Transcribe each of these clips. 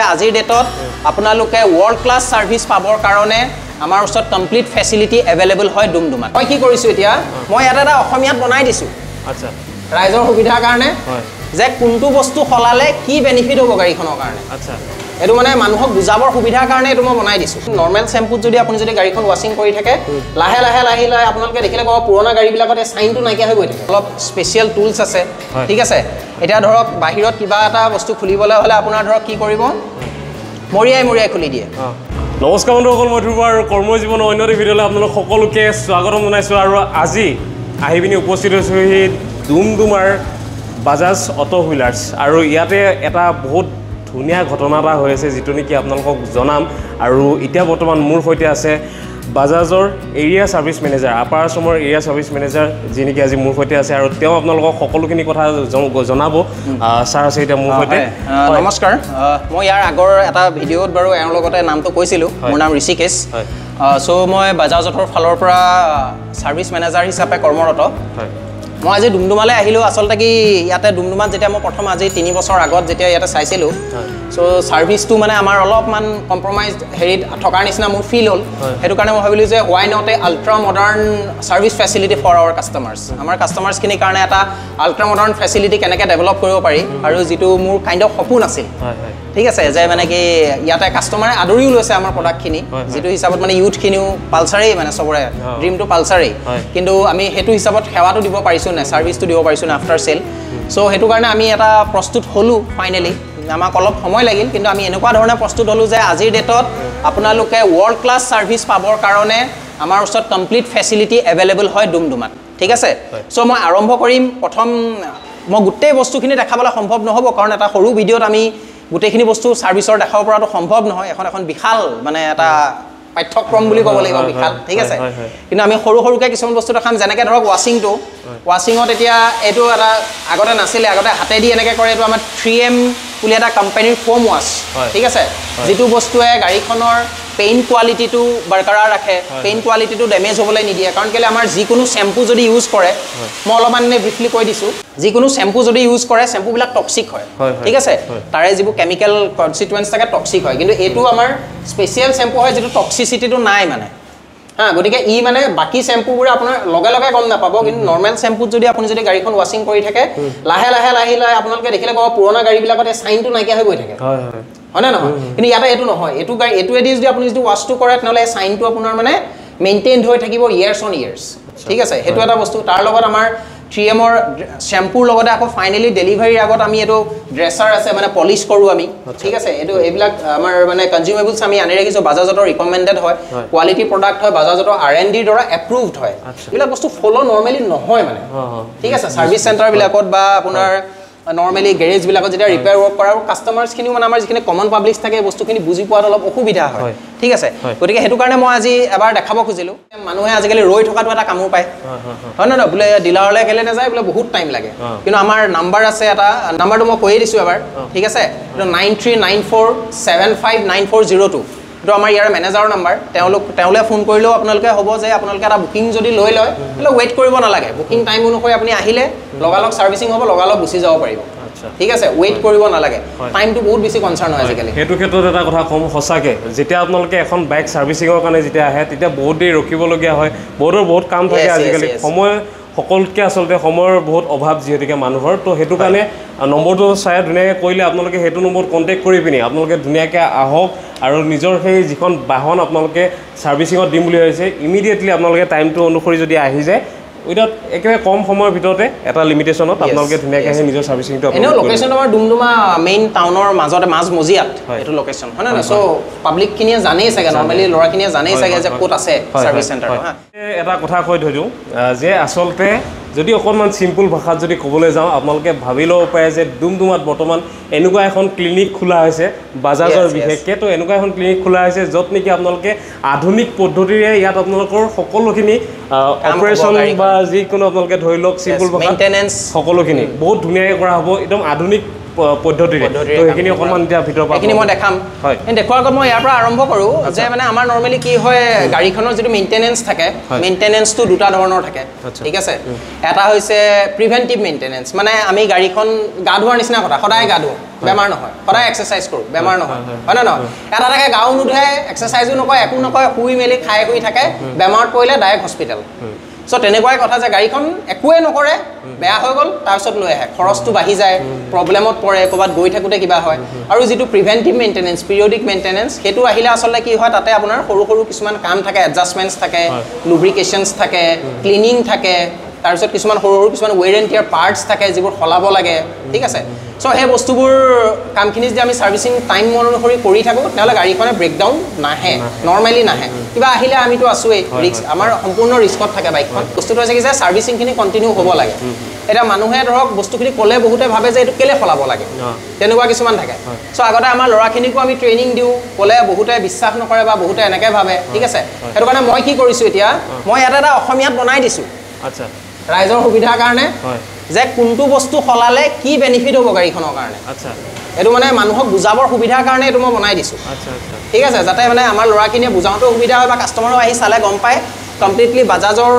আজিৰ ডেটত আপোনালোকে ওয়াৰ্ল্ড ক্লাস সাৰ্ভিস পাবৰ কাৰণে আমাৰ ওচৰত কমপ্লিট ফেসিলিটি अवेलेबल হয় ডুমডুমাত। মই কি কৰিছো এতিয়া মই এটা অসমীয়াত বনাই দিছো। আচ্ছা ৰাইজৰ সুবিধাৰ কাৰণে যে কোনটো বস্তু খলালে কি বেনিফিট হ'ব গাড়ীখনৰ কাৰণে। আচ্ছা এটো মানে মানুহক বুজাবৰ সুবিধাৰ কাৰণে এটো মই বনাই দিছো। নৰমাল শ্যাম্পুত যদি আপুনি যদি গাড়ীখন ওয়াশিং কৰি থাকে লাহে লাহে আপোনালোকে দেখিলে কব পুৰণা গাড়ীবিলাকতে সাইনটো নাইকিয়া হৈ গৈ থাকে। অলপ স্পেশাল টুলস আছে, ঠিক আছে। এটা ধৰক বাহিৰত কিবা এটা বস্তু খুলিবলৈ হলে আপোনাৰ ধৰক কি কৰিব মৰিয়াই খুলি দিয়ে। নমস্কাৰ বন্ধুসকল, মই ধ্ৰুৱ আৰু কৰ্মজীৱনৰ অন্য এটা ভিডিঅ'লৈ আপোনালোক সকলোকে স্বাগতম জনাইছোঁ। আৰু আজি আহি পিনি উপস্থিত হৈছোঁ সেই ডুমডুমাৰ বাজাজ অটো হুইলাৰ্ছ। আৰু ইয়াতে এটা বহুত ধুনীয়া ঘটনা এটা হৈ আছে যিটো নেকি আপোনালোকক জনাম। আৰু এতিয়া বৰ্তমান মোৰ সৈতে আছে বাজাজৰ এৰিয়া সাৰ্ভিস মেনেজাৰ, আপাৰ আসামৰ এৰিয়া সাৰ্ভিস মেনেজাৰ, যি নেকি আজি মোৰ সৈতে আছে আৰু তেওঁ আপোনালোকক সকলোখিনি কথা জনাব। ছাৰ আছে এতিয়া মোৰ সৈতে। নমস্কাৰ, মই ইয়াৰ আগৰ এটা ভিডিঅ'ত বাৰু এওঁৰ লগতে নামটো কৈছিলোঁ। মোৰ নাম ঋষিকেশ। চ' মই বাজাজ অটোৰ ফালৰ পৰা সাৰ্ভিস মেনেজাৰ হিচাপে কৰ্মৰত। মই আজি ডুমডুমালৈ আহিলোঁ। আচলতে কি ইয়াতে ডুমডুমাত যেতিয়া মই প্ৰথম আজি 3 বছৰ আগত যেতিয়া ইয়াতে চাইছিলোঁ, চ' ছাৰ্ভিচটো মানে আমাৰ অলপমান কম্প্ৰমাইজ হেৰিত থকাৰ নিচিনা মোৰ ফিল হ'ল। সেইটো কাৰণে মই ভাবিলোঁ যে why not a ultra modern service facility for our customers. আমাৰ কাষ্টমাৰ্ছখিনিৰ কাৰণে এটা আল্ট্ৰা মডাৰ্ণ ফেচিলিটি কেনেকৈ ডেভেলপ কৰিব পাৰি, আৰু যিটো মোৰ কাইণ্ড অফ সপোন আছিল, ঠিক আছে, যে মানে কি ইয়াতে কাষ্টমাৰে আদৰিও লৈছে আমাৰ প্ৰডাক্টখিনি, যিটো হিচাপত মানে ইউথখিনিও পালচাৰেই, মানে চবৰে ড্ৰিমটো পালচাৰেই, কিন্তু আমি সেইটো হিচাপত সেৱাটো দিব পাৰিছোঁ নাই, ছাৰ্ভিচটো দিব পাৰিছোঁ নাই আফটাৰ চেল। চ' সেইটো কাৰণে আমি এটা প্ৰস্তুত হ'লোঁ ফাইনেলি। আমাক অলপ সময় লাগিল, কিন্তু আমি এনেকুৱা ধৰণে প্ৰস্তুত হ'লোঁ যে আজিৰ ডেটত আপোনালোকে ওয়াৰ্ল্ড ক্লাস সাৰ্ভিস পাবৰ কাৰণে আমাৰ ওচৰত কমপ্লিট ফেসিলিটি अवेलेबल হয় ডুমডুমাত, ঠিক আছে। চ' মই আৰম্ভ কৰিম। প্ৰথম মই গোটেই বস্তুখিনি দেখাবলৈ সম্ভৱ নহ'ব, কাৰণ এটা সৰু ভিডিঅ'ত আমি গোটেইখিনি বস্তু সাৰ্ভিসৰ দেখাব পৰাটো সম্ভৱ নহয়। এখন বিশাল মানে এটা পাঠ্যক্ৰম বুলি ক'ব লাগিব, বিশাল, ঠিক আছে। কিন্তু আমি সৰুকৈ কিছুমান বস্তু দেখাম, যেনেকৈ ধৰক ৱাশ্বিংটো। ৱাশ্বিঙত এতিয়া এইটো এটা আগতে নাছিলে, আগতে হাতেদি এনেকৈ কৰে। এইটো আমাৰ 3M বুলি এটা কোম্পানীৰ ফোম ৱাছ, ঠিক আছে, যিটো বস্তুৱে গাড়ীখনৰ পেইণ্ট কোৱালিটিটো বৰকৰাৰ ৰাখে, পেইণ্ট কোৱালিটিটো ডেমেজ হ'বলৈ নিদিয়ে। কাৰণ কেলৈ আমাৰ যিকোনো শ্বেম্পু যদি ইউজ কৰে, মই অলপমান ব্ৰিফলি কৈ দিছোঁ, যিকোনো শ্বেম্পু যদি ইউজ কৰে শ্বেম্পুবিলাক টক্সিক হয়, ঠিক আছে। তাৰে যিবোৰ কেমিকেল কনষ্টিটুৱেণ্টছ থাকে টক্সিক হয়, কিন্তু এইটো আমাৰ স্পেচিয়েল শ্বেম্পু হয় যিটো টক্সিচিটিটো নাই মানে। গতিকে ই মানে বাকী শ্বেম্পুবোৰে আপোনাৰ লগে লগে গম নাপাব, কিন্তু নৰ্মেল শ্বেম্পুত যদি আপুনি যদি গাড়ীখন ৱাশ্বিং কৰি থাকে লাহে লাহে আপোনালোকে দেখিলে কব পুৰণা গাড়ীবিলাকতে চাইনটো নাইকিয়া হৈ গৈ থাকে, হয়নে নহয়? কিন্তু ইয়াতে এইটো নহয়। এইটোৱেদি যদি আপুনি যদি ৱাছটো কৰে তেনেহ'লে চাইনটো আপোনাৰ মানে মেইনটেইন হৈ থাকিব ইয়াৰ্ছ অন ইয়াৰ্ছ, ঠিক আছে। সেইটো এটা বস্তু। তাৰ লগত আমাৰ 3Mৰ শ্বেম্পুৰ লগতে আকৌ ফাইনেলি ডেলিভাৰীৰ আগত আমি এইটো ড্ৰেছাৰ আছে, মানে পলিচ কৰোঁ আমি, ঠিক আছে। এইবিলাক আমাৰ মানে কনজিউমেবলছ আমি আনি ৰাখিছোঁ। বাজাজৰ ৰিকমেণ্ডেড হয়, কোৱালিটি প্ৰডাক্ট হয়, বাজাজৰ R&Dৰ দ্বাৰা এপ্ৰুভড হয়। এইবিলাক বস্তু ফ'ল' নৰ্মেলি নহয় মানে, ঠিক আছে। ছাৰ্ভিচ চেণ্টাৰবিলাকত বা আপোনাৰ নৰ্মেলি গেৰেজবিলাকত যেতিয়া ৰিপেয়াৰ ৱৰ্ক কৰা, আৰু কাষ্টমাৰ্ছখিনিও মানে আমাৰ যিখিনি কমন পাব্লিক থাকে বস্তুখিনি বুজি পোৱাত অলপ অসুবিধা হয়, ঠিক আছে। গতিকে সেইটো কাৰণে মই আজি এবাৰ দেখাব খুজিলোঁ। মানুহে আজিকালি ৰৈ থকাটো এটা কামোৰ পায়, হয় নহয়? বোলে ডিলাৰলৈ কেলৈ নাযায়, বোলে বহুত টাইম লাগে। কিন্তু আমাৰ নাম্বাৰ আছে, এটা নাম্বাৰটো মই কৈয়ে দিছোঁ এবাৰ, ঠিক আছে। এইটো 9394759402। এইটো আমাৰ ইয়াৰ মেনেজাৰৰ নাম্বাৰ। তেওঁলৈ ফোন কৰিলেও আপোনালোকে হ'ব যে আপোনালোকে এটা বুকিং যদি লৈ লয়, তেতিয়াহ'লে ৱেইট কৰিব নালাগে। বুকিং টাইম অনুসৰি আপুনি আহিলে লগালগ ছাৰ্ভিচিং হ'ব, লগালগ গুচি যাব পাৰিব, ঠিক আছে। ৱেইট কৰিব নালাগে, টাইমটো বহুত বেছি কনচাৰ্ণ হয় আজিকালি। সেইটো ক্ষেত্ৰত এটা কথা ক'ম, সঁচাকৈ যেতিয়া আপোনালোকে এখন বাইক ছাৰ্ভিচিঙৰ কাৰণে যেতিয়া আহে, তেতিয়া বহুত দেৰি ৰখিবলগীয়া হয়, বহুত কাম থাকে আজিকালি। সময় সকলোতকৈ আচলতে সময়ৰ বহুত অভাৱ যিহেতুকে মানুহৰ। তো সেইটো কাৰণে নম্বৰটো চাই ধুনীয়াকৈ কৰিলে আপোনালোকে সেইটো নম্বৰত কণ্টেক্ট কৰি পিনি আপোনালোকে ধুনীয়াকৈ আহক, আৰু নিজৰ সেই যিখন বাহন আপোনালোকে ছাৰ্ভিচিঙত দিম বুলি ভাবিছে, ইমিডিয়েটলি আপোনালোকে টাইমটো অনুসৰি যদি আহি যায়, উইদাউট একেবাৰে কম সময়ৰ ভিতৰতে এটা লিমিটেশ্যনত আপোনালোকে ধুনীয়াকৈ আহি নিজৰ ছাৰ্ভিচিংটো। এনেও লোকেশ্যনটো আমাৰ ডুমডুমা মেইন টাউনৰ মাজতে মাজমজিয়াত এইটো লোকেশ্যন, হয় নহয়? চ' পাব্লিকখিনিয়ে জানেই চাগে, নৰ্মেলি ল'ৰাখিনিয়ে জানেই চাগে যে ক'ত আছে ছাৰ্ভিচ চেণ্টাৰ। এটা কথা কৈ থৈ দিওঁ যে আচলতে যদি অকণমান চিম্পুল ভাষাত যদি ক'বলৈ যাওঁ, আপোনালোকে ভাবি ল'ব পাৰে যে ডুমডুমাত বৰ্তমান এনেকুৱা এখন ক্লিনিক খোলা হৈছে বাজাজৰ বিশেষকৈ। তো এনেকুৱা এখন ক্লিনিক খোলা হৈছে য'ত নেকি আপোনালোকে আধুনিক পদ্ধতিৰে ইয়াত আপোনালোকৰ সকলোখিনি অপাৰেশ্যন বা যিকোনো আপোনালোকে ধৰি লওক চিম্পুল ভাষাত সকলোখিনি বহুত ধুনীয়াকৈ কৰা হ'ব। একদম আধুনিক পদ্ধতিৰে তো সেইখিনি অকণমান এতিয়া ভিতৰৰ পৰা এইখিনি মই দেখাম হয় দেখুৱাৰ আগত মই ইয়াৰ পৰা আৰম্ভ কৰোঁ যে মানে আমাৰ নৰ্মেলি কি হয় গাড়ীখনৰ যিটো মেইনটেনেঞ্চ থাকে মেইনটেনেঞ্চটো দুটা ধৰণৰ থাকে ঠিক আছে এটা হৈছে প্ৰিভেণ্টিভ মেইনটেনেঞ্চ মানে আমি গাড়ীখন গা ধোৱাৰ নিচিনা কথা সদায় গা ধোওঁ বেমাৰ নহয় সদায় এক্সাৰচাইজ কৰোঁ বেমাৰ নহয় হয় নে নহয় এটা থাকে গাও নুধুৱে এক্সাৰচাইজো নকৰে একো নকৰে শুই মেলি খাই শুই থাকে বেমাৰত পৰিলে ডাইৰেক্ট হস্পিটেল সো তেনেকুৱাই কথা যে গাড়ীখন একোৱে নকৰে বেয়া হৈ গ'ল তাৰপিছত লৈ আহে খৰচটো বাঢ়ি যায় প্ৰব্লেমত পৰে ক'ৰবাত গৈ থাকোঁতে কিবা হয় আৰু যিটো প্ৰিভেণ্টিভ মেইনটেনেঞ্চ পিৰিয়ডিক মেইনটেনেঞ্চ সেইটো আহিলে আচলতে কি হয় তাতে আপোনাৰ সৰু সৰু কিছুমান কাম থাকে এডজাষ্টমেণ্টছ থাকে লুব্ৰিকেশ্যনছ থাকে ক্লিনিং থাকে তাৰপিছত কিছুমান সৰু সৰু কিছুমান ৱেৰ এণ্ড টিয়াৰ পাৰ্টছ থাকে যিবোৰ সলাব লাগে ঠিক আছে সো সেই বস্তুবোৰ কামখিনি যদি আমি ছাৰ্ভিচিং টাইম অনুসৰি কৰি থাকোঁ তেতিয়াহ'লে গাড়ীখনে ব্ৰেকডাউন নাহে নৰ্মেলি নাহে কিবা আহিলে আমিতো আছোৱেই ৰিস্ক আমাৰ সম্পূৰ্ণ ৰিস্কত থাকে বাইকখন বস্তুটো হৈছে কি যে ছাৰ্ভিচিংখিনি কণ্টিনিউ হ'ব লাগে এতিয়া মানুহে ধৰক বস্তুখিনি ক'লে বহুতে ভাবে যে এইটো কেলৈ সলাব লাগে তেনেকুৱা কিছুমান থাকে চ' আগতে আমাৰ ল'ৰাখিনিকো আমি ট্ৰেইনিং দিওঁ ক'লে বহুতে বিশ্বাস নকৰে বা বহুতে এনেকৈ ভাবে ঠিক আছে সেইটো কাৰণে মই কি কৰিছোঁ এতিয়া মই ইয়াত এটা অসমীয়াত বনাই দিছোঁ আচ্ছা ৰাইজৰ সুবিধাৰ কাৰণে যে কোনটো বস্তু সলালে কি বেনিফিট হ'ব গাড়ীখনৰ কাৰণে আচ্ছা এইটো মানে মানুহক বুজাবৰ সুবিধাৰ কাৰণে এইটো মই বনাই দিছোঁ আচ্ছা আচ্ছা ঠিক আছে যাতে মানে আমাৰ ল'ৰাখিনিয়ে বুজাওঁতেও সুবিধা হয় বা কাষ্টমাৰো আহি চালে গম পায় কমপ্লিটলি বাজাজৰ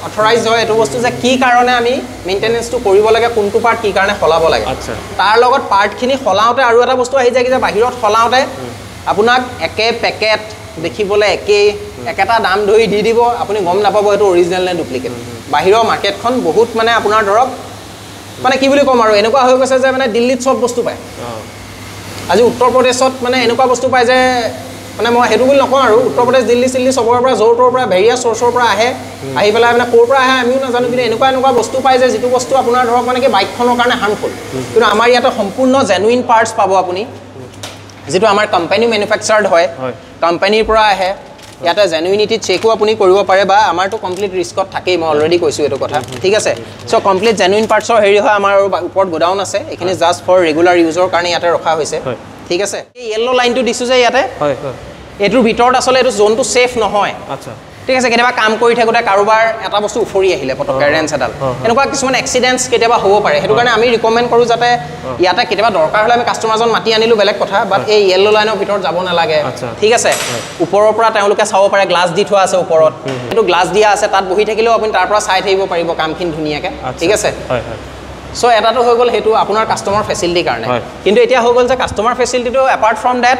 অথৰাইজ হয় এইটো বস্তু যে কি কাৰণে আমি মেইনটেনেঞ্চটো কৰিব লাগে কোনটো পাৰ্ট কি কাৰণে সলাব লাগে তাৰ লগত পাৰ্টখিনি সলাওঁতে আৰু এটা বস্তু আহি যায় কি যে বাহিৰত সলাওঁতে আপোনাক একে পেকেট দেখিবলৈ একেটা দাম ধৰি দি দিব আপুনি গম নাপাব এইটো অৰিজিনেল নে ডুপ্লিকেট বাহিৰৰ মাৰ্কেটখন বহুত মানে আপোনাৰ ধৰক মানে কি বুলি ক'ম আৰু এনেকুৱা হৈ গৈছে যে মানে দিল্লীত চব বস্তু পায় আজি উত্তৰ প্ৰদেশত মানে এনেকুৱা বস্তু পায় যে মানে মই সেইটো বুলি নকওঁ আৰু উত্তৰ প্ৰদেশ দিল্লী চিল্লী চবৰে পৰা য'ৰ ত'ৰ পৰা ভেৰিয়াছ চ'ৰ্চৰ পৰা আহে আহি পেলাই মানে ক'ৰ পৰা আহে আমিও নাজানো কিন্তু এনেকুৱা বস্তু পায় যে যিটো বস্তু আপোনাৰ ধৰক মানে কি বাইকখনৰ কাৰণে হাৰ্মফুল কিন্তু আমাৰ ইয়াতে সম্পূৰ্ণ জেনুইন পাৰ্টছ পাব আপুনি যিটো আমাৰ কোম্পানী মেনুফেকচাৰ্ড হয় কোম্পানীৰ পৰা আহে ইয়াতে জেনুইনিটি চেকো আপুনি কৰিব পাৰে বা আমাৰতো কমপ্লিট ৰিস্কত থাকেই মই অলৰেডি কৈছোঁ এইটো কথা ঠিক আছে চ' কমপ্লিট জেনুইন পাৰ্টছৰ হেৰি হয় আমাৰ ওপৰত গোডাউন আছে এইখিনি জাষ্ট ফৰ ৰেগুলাৰ ইউজৰ কাৰণে ইয়াতে ৰখা হৈছে ঠিক আছে এই য়েল্লো লাইনটো দিছোঁ যে ইয়াতে এইটোৰ ভিতৰত আচলতে এইটো জোনটো ছেফ নহয় আচ্ছা ঠিক আছে কেতিয়াবা কাম কৰি থাকোঁতে কাৰোবাৰ এটা বস্তু উফৰি আহিলে পটককৈ ৰেঞ্চ এডাল এনেকুৱা কিছুমান এক্সিডেণ্টছ কেতিয়াবা হ'ব পাৰে সেইটো কাৰণে আমি ৰিকমেণ্ড কৰোঁ যাতে ইয়াতে কেতিয়াবা দৰকাৰ হ'লে আমি কাষ্টমাৰজন মাতি আনিলোঁ বেলেগ কথা বাট এই য়েল্লো লাইনৰ ভিতৰত যাব নালাগে ঠিক আছে ওপৰৰ পৰা তেওঁলোকে চাব পাৰে গ্লাছ দি থোৱা আছে ওপৰত সেইটো গ্লাছ দিয়া আছে তাত বহি থাকিলেও আপুনি তাৰ পৰা চাই থাকিব পাৰিব কামখিনি ধুনীয়াকৈ ঠিক আছে চ' এটাটো হৈ গ'ল সেইটো আপোনাৰ কাষ্টমাৰ ফেচিলিটিৰ কাৰণে কিন্তু এতিয়া হৈ গ'ল যে কাষ্টমাৰ ফেচিলিটিটো এপাৰ্ট ফ্ৰম ডেট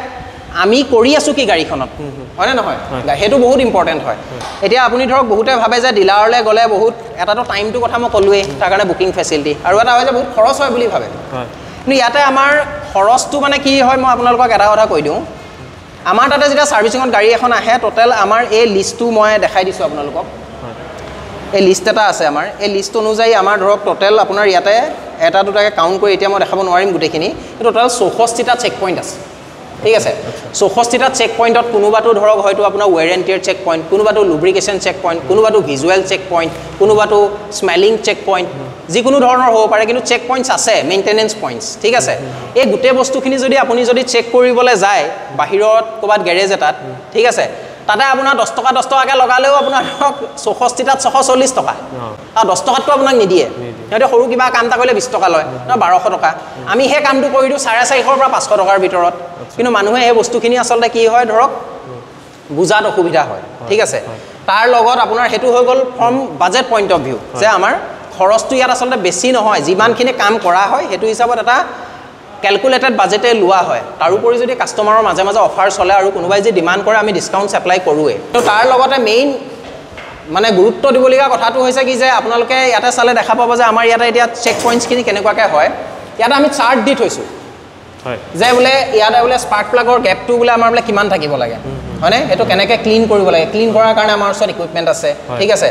আমি কৰি আছোঁ কি গাড়ীখনত হয়নে নহয় সেইটো বহুত ইম্পৰ্টেণ্ট হয় এতিয়া আপুনি ধৰক বহুতে ভাবে যে ডিলাৰলৈ গ'লে বহুত এটাতো টাইমটো কথা মই ক'লোৱেই তাৰ কাৰণে বুকিং ফেচিলিটি আৰু এটা হয় যে বহুত খৰচ হয় বুলি ভাবে কিন্তু ইয়াতে আমাৰ খৰচটো মানে কি হয় মই আপোনালোকক এটা কথা কৈ দিওঁ আমাৰ তাতে যেতিয়া ছাৰ্ভিচিঙত গাড়ী এখন আহে টোটেল আমাৰ এই লিষ্টটো মই দেখাই দিছোঁ আপোনালোকক এই লিষ্ট এটা আছে আমাৰ এই লিষ্ট অনুযায়ী আমাৰ ধৰক টোটেল আপোনাৰ ইয়াতে এটা দুটাকৈ কাউণ্ট কৰি এতিয়া মই দেখাব নোৱাৰিম গোটেইখিনি টোটেল 64টা চেক পইণ্ট আছে ঠিক আছে 64টা চেক পইণ্টত কোনোবাটো ধৰক হয়তো আপোনাৰ ৱেৰ এণ্ড টিয়াৰ চেক পইণ্ট কোনোবাটো লুব্ৰিকেশ্যন চেক পইণ্ট কোনোবাটো ভিজুৱেল চেক পইণ্ট কোনোবাটো স্মেলিং চেক পইণ্ট যিকোনো ধৰণৰ হ'ব পাৰে কিন্তু চেক পইণ্টছ আছে মেইনটেনেঞ্চ পইণ্টছ ঠিক আছে এই গোটেই বস্তুখিনি যদি আপুনি যদি চেক কৰিবলৈ যায় বাহিৰত ক'ৰবাত গেৰেজ এটাত ঠিক আছে তাতে আপোনাৰ 10 টকাকৈ লগালেও আপোনাৰ ধৰক 64টাত 640 টকা আৰু 10 টকাতটো আপোনাক নিদিয়ে সিহঁতে সৰু কিবা কাম এটা কৰিলে 20 টকা লয় 1200 টকা আমি সেই কামটো কৰি দিওঁ 450 পৰা 500 টকাৰ ভিতৰত কিন্তু মানুহে এই বস্তুখিনি আচলতে কি হয় ধৰক বুজাত অসুবিধা হয় ঠিক আছে তাৰ লগত আপোনাৰ সেইটো হৈ গ'ল from budget point of view যে আমাৰ খৰচটো ইয়াত আচলতে বেছি নহয় যিমানখিনি কাম কৰা হয় সেইটো হিচাপত এটা ক্যালকুলেটেড বাজেটে লোৱা হয় তাৰোপৰি যদি কাষ্টমাৰৰ মাজে মাজে অফাৰ চলে আৰু কোনোবাই যদি ডিমাণ্ড কৰে আমি ডিসকাউন্ট এপ্লাই কৰোৱে তো তাৰ লগতে মেইন মানে গুৰুত্ব দিবলগীয়া কথাটো হৈছে কি যে আপোনালোকে ইয়াতে চালে দেখা পাব যে আমাৰ ইয়াতে এতিয়া চেক পইণ্টছখিনি কেনেকুৱাকৈ হয় ইয়াতে আমি চাৰ্ট দি থৈছোঁ হয় যে বোলে ইয়াতে বোলে স্পাৰ্ক প্লাগৰ গেপটো বোলে আমাৰ বোলে কিমান থাকিব লাগে হয়নে সেইটো কেনেকৈ ক্লিন কৰিব লাগে ক্লিন কৰাৰ কাৰণে আমাৰ ওচৰত ইকুইপমেণ্ট আছে ঠিক আছে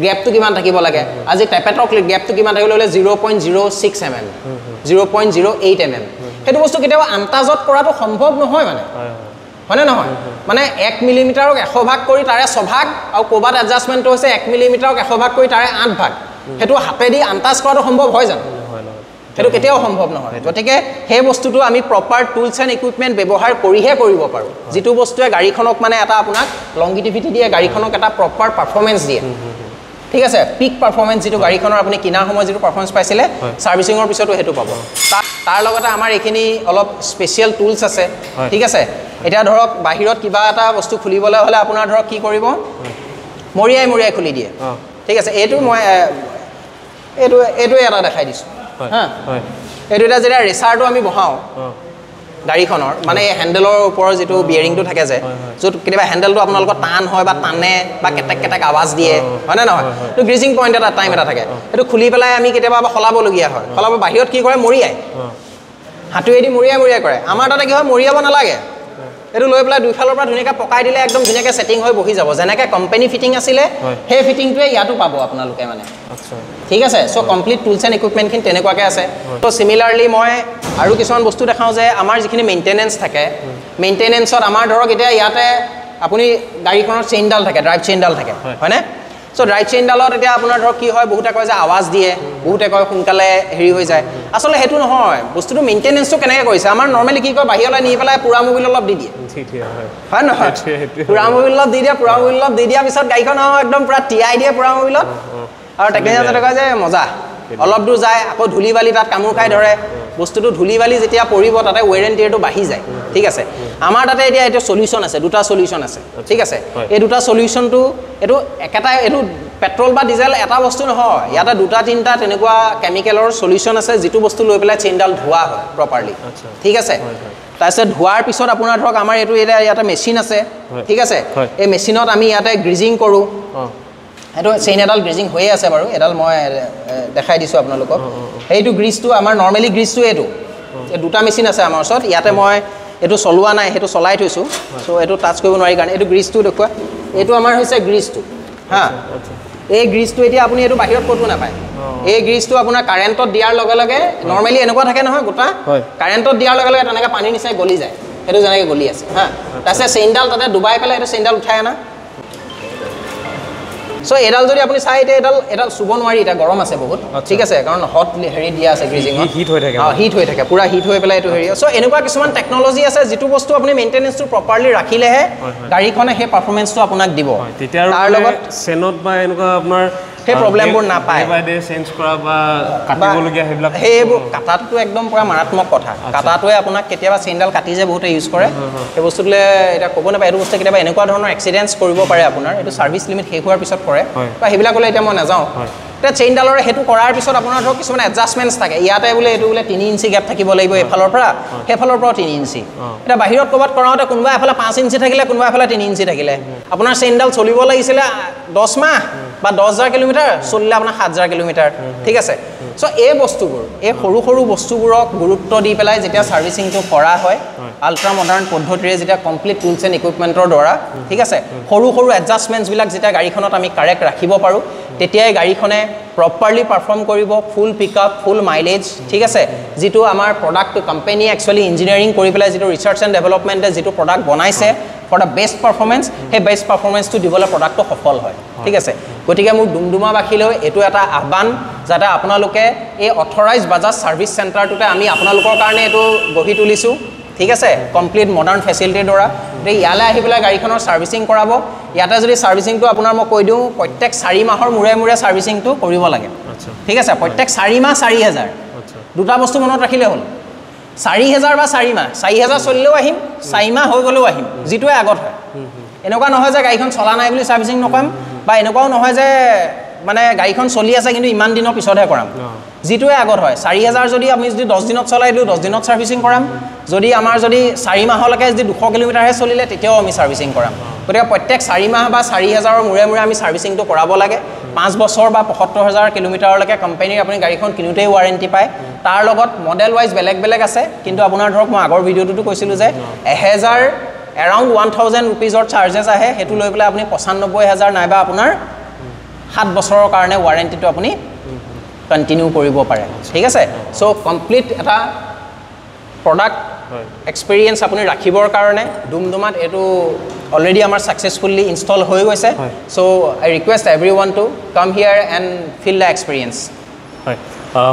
গেপটো কিমান থাকিব লাগে আজি টেপেটৰ গেপটো কিমান থাকিব লাগে 0.06 mm 0.08 mm সেইটো বস্তু কেতিয়াবা আন্তাজত কৰাটো সম্ভৱ নহয় মানে হয়নে নহয় মানে 1 মিলিমিটাৰক 100 ভাগ কৰি তাৰে 100 ভাগ আৰু ক'বাত এডজাষ্টমেণ্ট হৈছে 1 মিলিমিটাৰক 100 ভাগ কৰি তাৰে 8 ভাগ সেইটো হাতেদি আন্তাজ কৰাটো সম্ভৱ হয় জানো সেইটো কেতিয়াও সম্ভৱ নহয় গতিকে সেই বস্তুটো আমি প্ৰপাৰ টুলছ এণ্ড ইকুইপমেণ্ট ব্যৱহাৰ কৰিহে কৰিব পাৰোঁ যিটো বস্তুৱে গাড়ীখনক মানে এটা আপোনাক লংগিটিভিটি দিয়ে গাড়ীখনক এটা প্ৰপাৰ পাৰফৰ্মেঞ্চ দিয়ে ঠিক আছে পিক পাৰফৰ্মেন্স যেটো গাড়ীখনৰ আপুনি কিনাৰ সময় যেটো পাৰফৰ্মেন্স পাইছিলে সাৰ্ভিসিংৰ পিছতো হেতু পাব তাৰ লগতে আমাৰ এখিনি অলপ স্পেশাল টুলস আছে ঠিক আছে এটা ধৰক বাহিৰত কিবা এটা বস্তু খুলিবলৈ হলে আপোনাৰ ধৰক কি কৰিব মৰিয়াই খুলি দিয়ে ঠিক আছে এইটো মই এইটো এটা দেখাই দিছো হা এইটো এটা যেটা ৰেচাৰটো আমি বহাও গাড়ীখনৰ মানে হ্যান্ডেলৰ ওপৰৰ যেটো বিয়াৰিংটো থাকে যে যত কিবা হ্যান্ডেলটো আপোনালোকৰ টান হয় বা টানে বা কেটেক আৱাজ দিয়ে হয় না নহয় তো গ্ৰিজিং পইণ্ট এটা টাইম এটা থাকে এটো খুলি পেলাই আমি কেতিয়াবা খলাব লগিয়া হয় খলাব বাহিৰত কি কৰে মৰিয়াই হাতুৱেদি মৰিয়াই কৰে আমাৰ তাতে কি হয় মৰিয়াব নালাগে এটো লৈ পেলাই দুইফালৰ পৰা ধুনিয়াকৈ পকাই দিলে একদম ধুনিয়াকৈ সেটিং হৈ বহি যাব যেনেকৈ কোম্পানী ফিটিং আছিলে হে ফিটিংটোৱে ইয়াতো পাব আপোনালোকে মানে আচ্ছা ঠিক আছে so complete tools and equipment খিন তেনেকুৱাকৈ আছে তো সিমিলাৰলি মই আৰু কিছুমান বস্তু দেখাও যে আমাৰ যিখিনি মেইনটেনেন্স থাকে মেইনটেনেন্সত আমাৰ ধৰক এতিয়া ইয়াতে আপুনি গাড়ীখনৰ চেইনডাল থাকে ড্ৰাইভ চেইনডাল থাকে হয়নে সো ড্ৰাইভ চেইনডালত এতিয়া আপোনাৰ ধৰক কি হয় বহুতে কয় যে আৱাজ দিয়ে বহুতে কয় সোনকালে হেৰি হৈ যায় আসলে হেতু নহয় বস্তুটো মেইনটেনেন্সটো কেনেকৈ কৰিছে আমাৰ নৰমালি কি কয় বাহিৰলৈ নি পেলাই পুৰা মোবিল অলপ দি দিয়ে হয় নহয় পুৰা মোবিল অলপ দি দিয়া পিছত গাড়ীখন একদম পুৰা টিয়াই দিয়ে পুৰা মোবিলত আৰু টেকনিচিয়ানে কয় যে মজা অলপ দূৰ যায় আকৌ ধুলি বালি তাত কামুৰ খাই ধৰে বস্তুটো ধুলি বালি যেতিয়া পৰিব তাতে ওয়াৰেন্টিটো বাঢ়ি যায় ঠিক আছে আমাৰ তাতে এতিয়া এটা সলিউশন আছে দুটা সলিউশন আছে ঠিক আছে এই দুটা সলিউশনটো এটো একেটা এটো পেট্ৰল বা ডিজেল এটা বস্তু নহয় ইয়াতে দুটা তিনটা তেনেকুৱা কেমিকেলৰ সলিউশন আছে যেটো বস্তু লৈ পেলাই চেইনডাল ধোৱা হয় প্ৰপাৰলি ঠিক আছে তাৰপিছত ধোৱাৰ পিছত আপোনাৰ ধৰক আমাৰ এটো ইয়াতে মেচিন আছে ঠিক আছে এই মেচিনত আমি ইয়াতে গ্ৰিজিং কৰো এটো চেইন এডাল গ্ৰিজিং হৈ আছে বাৰু এডাল মই দেখাই দিছো আপোনালোকক এইটো গ্ৰিজটো আমাৰ নৰমালি গ্ৰিজটো এটো এই দুটা মেচিন আছে আমাৰ ওচৰত ইয়াতে মই এটো চলোৱা নাই হেতু চলাই থৈছো সো এটো টাচ কৰিব নোৱাৰি কাৰণ এটো গ্ৰিজটো দেখুৱা এটো আমাৰ হৈছে গ্ৰিজটো হা এই গ্ৰিজটো এতিয়া আপুনি এটো বাহিৰত ক'তো নাপায় এই গ্ৰিজটো আপোনাৰ কাৰেণ্টত দিয়াৰ লগে লগে নৰমালি এনেকুৱা থাকে নহয় গোটা কাৰেণ্টত দিয়াৰ লগে লগে তেনেকৈ পানী নিচাই গলি যায় এটো যেনেকৈ গলি আছে হা তাৰপিছত চেইনডাল তাতে ডুবাই পেলাই এটো চেইনডাল উঠাই আনা সো এডাল যদি আপুনি চাই এডাল সুব নোৱাৰি এটা গৰম আছে বহুত ঠিক আছে কাৰণ হট হেৰি দিয়া আছে গ্ৰিজিং হিট হৈ থাকে পুৰা হিট হৈ পেলাই এটো হেৰি সো এনেকুৱা কিছুমান টেকনলজি আছে যেটো বস্তু আপুনি মেইনটেনেন্সটো প্ৰপাৰলি ৰাখিলেহে গাড়ীখনে হে পাৰফৰমেন্সটো আপোনাক দিব তাৰ লগত চেনত বা এনেকুৱা আপোনাৰ হে প্ৰবলেমবোৰ নাপায় বাইদে চেঞ্জ কৰা বা কাটিবলগীয়া হেবিলাক হেবোৰ কাটাটো একদম পুৰা মাৰাত্মক কথা কাটাটোৱে আপোনাক কেতিয়াবা চেইনডাল কাটি যে বহুতে ইউজ কৰে এই বস্তুলে এটা ক'ব নাপায় এই বস্তু কেতিয়াবা এনেকুৱা ধৰণৰ এক্সিডেন্টছ কৰিব পাৰে আপোনাৰ এটো সাৰ্ভিস লিমিট শেষ হোৱাৰ পিছত কৰে বা হেবিলাক হলে এতিয়া মই নাযাওঁ এটা চেইনডালৰে হেতু কৰাৰ পিছত আপোনাৰ ধৰক কিছুমান এডজাষ্টমেন্টছ থাকে ইয়াতে বোলে এটো বোলে 3 ইঞ্চি গ্যাপ থাকিব লাগিব এফালৰ পৰা হেফালৰ পৰা 3 ইঞ্চি এটা বাহিৰত ক'বাত কৰাওতে কোনবা এফালে 5 ইঞ্চি থাকিলে কোনবা এফালে 3 ইঞ্চি থাকিলে আপোনাৰ চেইনডাল চলিব লাগিছিল 10 মাহ বা 10000 কিলোমিটাৰ চলিলে আপোনাৰ 7000 কিলোমিটাৰ ঠিক আছে সো এই বস্তুবোৰ এই সৰু বস্তুবোৰক গুৰুত্ব দি পেলাই যেতিয়া সাৰ্ভিসিংটো কৰা হয় আল্ট্ৰা মডাৰ্ন পদ্ধতিৰে যেতিয়া কমপ্লিট টুলস এন্ড ইকুইপমেন্টৰ দ্বাৰা ঠিক আছে সৰু এডজাষ্টমেন্টছ বিলাক যেতিয়া গাড়ীখনত আমি কাৰেক্ট ৰাখিব পাৰো তেতিয়াই গাড়ীখনে প্ৰপাৰলি পাৰফৰ্ম কৰিব ফুল পিকআপ ফুল মাইলেজ ঠিক আছে যেটো আমাৰ প্ৰডাক্ট কোম্পানী একচুয়ালি ইঞ্জিনিয়াৰিং কৰি পেলাই যেটো ৰিসাৰ্চ এন্ড ডেভেলপমেন্টে যেটো প্ৰডাক্ট বনাইছে ফৰ দা বেষ্ট পাৰফৰমেন্স হে বেষ্ট পাৰফৰমেন্সটো দিবলৈ প্ৰডাক্টটো সফল হয় ঠিক আছে গতিকে মোৰ ডুমডুমা বাখিলেও এটো এটা আহ্বান যাতে আপোনালোকে এই অথৰাইজড বাজাজ সাৰ্ভিস চেণ্টাৰটোতে আমি আপোনালোকৰ কাৰণে এটো গঢ়ি তুলিছো ঠিক আছে কমপ্লিট মডাৰ্ন ফেসিলিটিৰ দ্বাৰা ইয়ালে আহি পেলাই গাড়ীখনৰ সাৰ্ভিসিং কৰাব ইয়াতে যদি সাৰ্ভিসিংটো আপোনাৰ মই কৈ দিওঁ প্ৰত্যেক 4 মাহৰ মূৰে সাৰ্ভিসিংটো কৰিব লাগে ঠিক আছে প্ৰত্যেক 4 মাহ 4000 দুটা বস্তু মনত ৰাখিলে হ'ল 4000 বা 4 মাহ 4000 চলিলেও আহিম 4 মাহ হৈ গলেও আহিম যেটোৱে আগত হয় এনেকুৱা নহয় যে গাড়ীখন চলা নাই বুলি সাৰ্ভিসিং নকম বা এনেকুৱাও নহয় যে মানে গাড়ীখন চলি আছে কিন্তু ইমান দিনৰ পিছতহে কৰাম যেটোৱে আগত হয় 4000 যদি আমি যদি 10 দিনত চলাই দিও 10 দিনত সাৰ্ভিসিং কৰাম যদি আমাৰ যদি 4 মাহলৈকে যদি 200 কিলোমিটাৰ হে চলিলে তেতিয়াও আমি সাৰ্ভিসিং কৰাম গতিকে প্ৰত্যেক 4 মাহ বা 4000 ৰ মূৰে আমি সাৰ্ভিসিংটো কৰাব লাগে 5 বছৰ বা 75000 কিলোমিটাৰলৈকে কোম্পানীৰ আপুনি গাড়ীখন কিনুতেই ওয়াৰেন্টি পায় তাৰ লগত মডেল ওয়াইজ বেলেগ আছে কিন্তু আপোনাৰ ধৰক মই আগৰ ভিডিওটোতো কৈছিলো যে 1000 around 1000 rupees চাৰ্জেস আহে হেতু লৈ পেলাই আপুনি 95000 নাইবা আপোনাৰ 7 বছৰৰ কাৰণে ওয়াৰেন্টিটো আপুনি কন্টিনিউ কৰিব পাৰে ঠিক আছে সো কমপ্লিট এটা প্ৰডাক্ট এক্সপেৰিয়েন্স আপুনি ৰাখিবৰ কাৰণে ডুমডুমাত এটো অলৰেডি আমাৰ সাকসেসফুলি ইনষ্টল হৈ গৈছে so I request everyone to come here and feel the experience হয়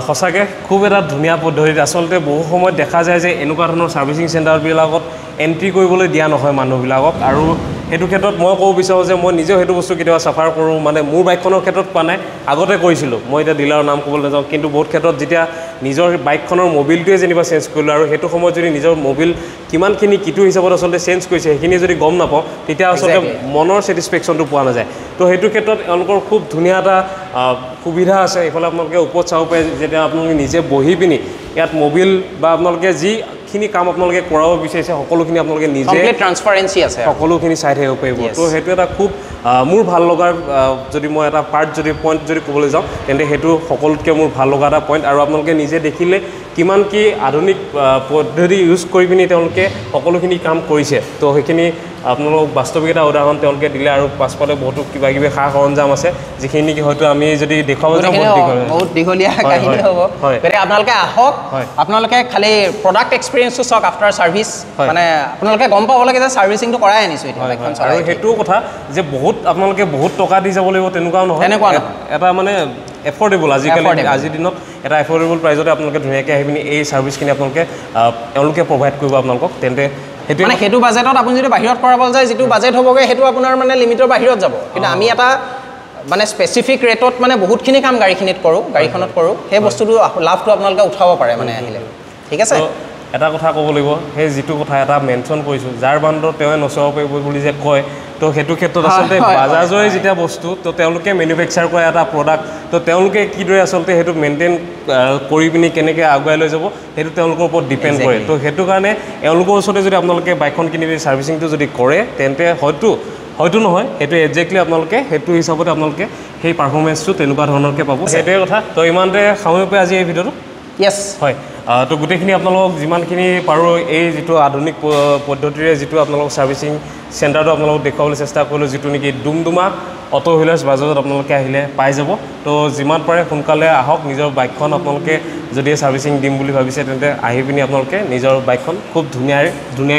সঁচাকৈ খুব এটা ধুনীয়া পদ্ধতি আসলতে বহু সময় দেখা যায় যে এনেকুৱা ধৰণৰ সাৰ্ভিসিং চেণ্টাৰবিলাকত এন্ট্ৰি কৰিবলৈ দিয়া নহয় মানুহবিলাকক আৰু সেইটো ক্ষেত্ৰত মই ক'ব বিচাৰোঁ যে মই নিজেও সেইটো বস্তু কেতিয়াবা চাফাৰ কৰোঁ মানে মোৰ বাইকখনৰ ক্ষেত্ৰত পোৱা নাই আগতে কৰিছিলোঁ মই এতিয়া ডিলাৰৰ নাম ক'বলৈ নাযাওঁ কিন্তু বহুত ক্ষেত্ৰত যেতিয়া নিজৰ বাইকখনৰ মবিলটোৱে যেনিবা চেঞ্জ কৰিলোঁ আৰু সেইটো সময়ত যদি নিজৰ মবিল কিমানখিনি কিটো হিচাপত আচলতে চেঞ্জ কৰিছে সেইখিনি যদি গম নাপাওঁ তেতিয়া আচলতে মনৰ ছেটিছফেকশ্যনটো পোৱা নাযায় তো সেইটো ক্ষেত্ৰত এওঁলোকৰ খুব ধুনীয়া এটা সুবিধা আছে এইফালে আপোনালোকে ওপৰত চাব পাৰে যেতিয়া আপোনালোকে নিজে বহি পিনি ইয়াত মবিল বা আপোনালোকে যিখিনি কাম আপোনালোকে কৰাব বিচাৰিছে সকলোখিনি আপোনালোকে নিজে ট্ৰান্সপাৰেঞ্চি আছে সকলোখিনি চাই থাকিব পাৰিব তো সেইটো এটা খুব মোৰ ভাল লগাৰ যদি মই এটা পাৰ্ট যদি পইণ্ট যদি ক'বলৈ যাওঁ তেন্তে সেইটো সকলোতকৈ মোৰ ভাল লগা এটা পইণ্ট আৰু আপোনালোকে নিজে দেখিলে কিমান কি আধুনিক পদ্ধতি ইউজ কৰি পিনি তেওঁলোকে সকলোখিনি কাম কৰিছে তো সেইখিনি আপোনালোক বাস্তৱিক এটা উদাহৰণ তেওঁলোকে দিলে আৰু পাছফালে বহুতো কিবা কিবি সা সৰঞ্জাম আছে যিখিনি হয়তো আমি যদি দেখুৱাব যাওঁ বহুত দীঘলীয়া কাহিনী হ'ব গতিকে আপোনালোকে আহক আপোনালোকে খালি প্ৰডাক্ট এক্সপিৰিয়েঞ্চটো চাওক আফটাৰ ছাৰ্ভিচ মানে আপোনালোকে গম পাব লাগে যে ছাৰ্ভিচিংটো কৰাই আনিছোঁ এতিয়া আৰু সেইটোও কথা যে বহুত আপোনালোকে বহুত টকা দি যাব লাগিব তেনেকুৱাও নহয় এটা মানে এফৰ্ডেবল আজিৰ দিনত এটা এফৰ্ডেবল প্ৰাইজতে আপোনালোকে ধুনীয়াকৈ আহি পিনি এই ছাৰ্ভিচখিনি এওঁলোকে প্ৰভাইড কৰিব আপোনালোকক তেন্তে মানে সেইটো বাজেটত আপুনি যদি বাহিৰত কৰাব যায় যিটো বাজেট হ'বগৈ সেইটো আপোনাৰ মানে লিমিটৰ বাহিৰত যাব কিন্তু আমি এটা মানে স্পেচিফিক ৰেটত মানে বহুতখিনি কাম গাড়ীখনত কৰোঁ সেই বস্তুটো লাভটো আপোনালোকে উঠাব পাৰে মানে আহিলে ঠিক আছে এটা কথা ক'ব লাগিব সেই যিটো কথা এটা মেনশ্যন কৰিছোঁ যাৰ বান্দৰ তেওঁৱে নচলাব পাৰিব বুলি যে কয় তো সেইটো ক্ষেত্ৰত আচলতে বাজাজৰে যেতিয়া বস্তু তো তেওঁলোকে মেনুফেকচাৰ কৰা এটা প্ৰডাক্ট তো তেওঁলোকে কিদৰে আচলতে সেইটো মেইনটেইন কৰি পিনি কেনেকৈ আগুৱাই লৈ যাব সেইটো তেওঁলোকৰ ওপৰত ডিপেণ্ড কৰে তো সেইটো কাৰণে এওঁলোকৰ ওচৰতে যদি আপোনালোকে বাইকখন কিনি পিনি ছাৰ্ভিচিংটো যদি কৰে তেন্তে হয়তো নহয় সেইটো একজেক্টলি আপোনালোকে সেইটো হিচাপতে আপোনালোকে সেই পাৰফৰ্মেঞ্চটো তেনেকুৱা ধৰণৰকৈ পাব সেইটোৱে কথা তো ইমানতে সামৰি পাই আজি এই ভিডিঅ'টো য়েছ হয় তো গোটেইখিনি আপোনালোকক যিমানখিনি পাৰোঁ এই যিটো আধুনিক পদ্ধতিৰে যিটো আপোনালোক ছাৰ্ভিচিং চেণ্টাৰটো আপোনালোকক দেখুৱাবলৈ চেষ্টা কৰিলোঁ যিটো নেকি ডুমডুমা অটো হুইলাৰ্ছ বাজাজত আপোনালোকে আহিলে পাই যাব তো যিমান পাৰে সোনকালে আহক নিজৰ বাইকখন আপোনালোকে যদি ছাৰ্ভিচিং দিম বুলি ভাবিছে তেন্তে আহি পিনি আপোনালোকে নিজৰ বাইকখন খুব ধুনীয়াকৈ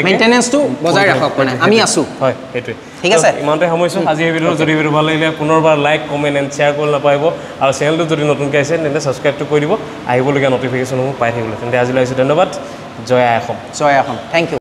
মেইনটেনেঞ্চটো বজাই ৰাখক মানে আমি আছোঁ হয় সেইটোৱে ঠিক আছে ইমানতে সামৰিছোঁ আজি এই ভিডিঅ'টো যদি ভিডিঅ' ভাল লাগিলে পুনৰবাৰ লাইক কমেণ্ট এণ্ড শ্বেয়াৰ কৰি নাপাৰিব আৰু চেনেলটো যদি নতুনকৈ আহিছে তেন্তে ছাবস্ক্ৰাইবটো কৰি দিব আহিবলগীয়া নটিফিকেশ্যনসমূহ পাই থাকিবলৈ তেন্তে আজিলৈ আহিছোঁ ধন্যবাদ জয় আই অসম থেংক ইউ